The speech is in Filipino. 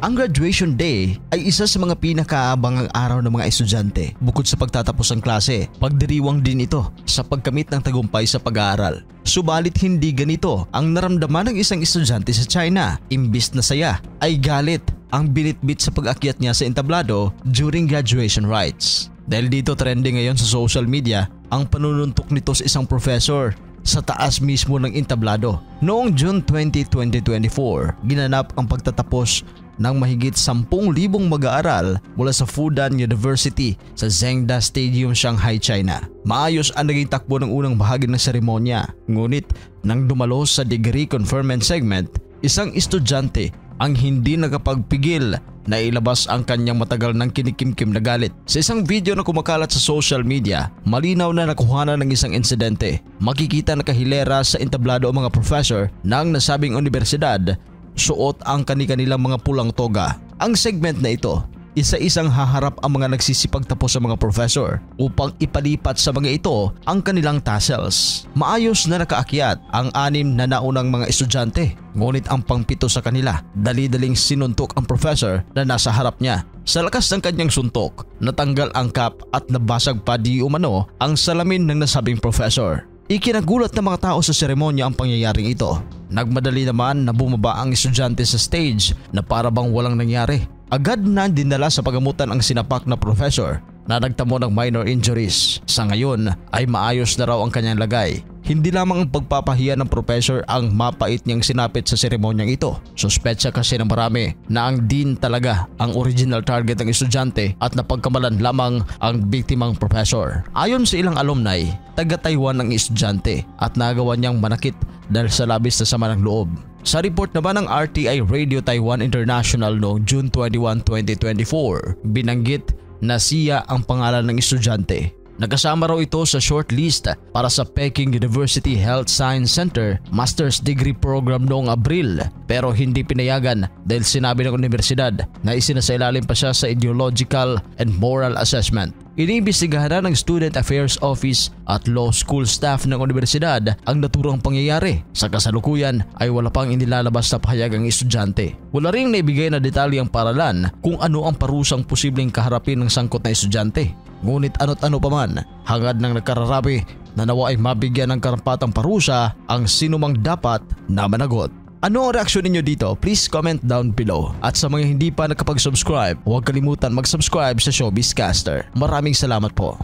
Ang graduation day ay isa sa mga pinakaabangang araw ng mga estudyante. Bukod sa pagtatapos ng klase, pagdiriwang din ito sa pagkamit ng tagumpay sa pag-aaral. Subalit hindi ganito ang naramdaman ng isang estudyante sa China. Imbis na saya ay galit ang binitbit sa pag-akyat niya sa entablado during graduation rites. Dahil dito trending ngayon sa social media ang panununtok nito sa isang professor sa taas mismo ng entablado. Noong June 20, 2024, ginanap ang pagtatapos ng mahigit 10,000 mag-aaral mula sa Fudan University sa Zhengda Stadium, Shanghai, China. Maayos ang naging takbo ng unang bahagi ng seremonya. Ngunit nang dumalo sa degree conferment segment, isang estudyante ang hindi nakapagpigil na ilabas ang kanyang matagal ng kinikimkim na galit. Sa isang video na kumakalat sa social media, malinaw na nakuhanan ng isang insidente. Makikita na kahilera sa entablado ang mga professor ng nasabing universidad, suot ang kani-kanilang mga pulang toga. Ang segment na ito, isa-isang haharap ang mga nagsisipagtapos sa mga professor upang ipalipat sa mga ito ang kanilang tassels. Maayos na nakaakyat ang 6 na naunang mga estudyante, ngunit ang pang-7 sa kanila, dali-daling sinuntok ang professor na nasa harap niya. Sa lakas ng kanyang suntok, natanggal ang cap at nabasag pa di umano ang salamin ng nasabing professor. Ikinagulat ng mga tao sa seremonya ang pangyayaring ito. Nagmadali naman na bumaba ang estudyante sa stage na para bang walang nangyari. Agad na dinala sa pagamutan ang sinapak na professor na nagtamo ng minor injuries. Sa ngayon ay maayos na raw ang kanyang lagay. Hindi lamang ang pagpapahiya ng professor ang mapait niyang sinapit sa seremonyang ito. Suspetsa kasi ng marami na ang dean talaga ang original target ng estudyante at napagkamalan lamang ang biktimang professor. Ayon sa ilang alumni, taga-Taiwan ang estudyante at nagawa niyang manakit dahil sa labis na sama ng loob. Sa report naman ng RTI Radio Taiwan International noong June 21, 2024, binanggit na siya ang pangalan ng estudyante. Nagkasama raw ito sa shortlist para sa Peking University Health Science Center Master's Degree Program noong Abril, pero hindi pinayagan dahil sinabi ng universidad na isinasailalim pa siya sa ideological and moral assessment. Iniimbestigahan na ng Student Affairs Office at Law School staff ng universidad ang naturang pangyayari. Sa kasalukuyan ay wala pang inilalabas na pahayag ang estudyante. Wala ring naibigay na detalye ang paralan kung ano ang parusang posibleng kaharapin ng sangkot na estudyante. Ngunit ano't ano pa man, hangad ng nagkararabi na nawa ay mabigyan ng karapatang parusa ang sinumang dapat na managot. Ano ang reaksyon ninyo dito? Please comment down below. At sa mga hindi pa nakapag-subscribe, huwag kalimutan mag-subscribe sa Showbizcaster. Maraming salamat po.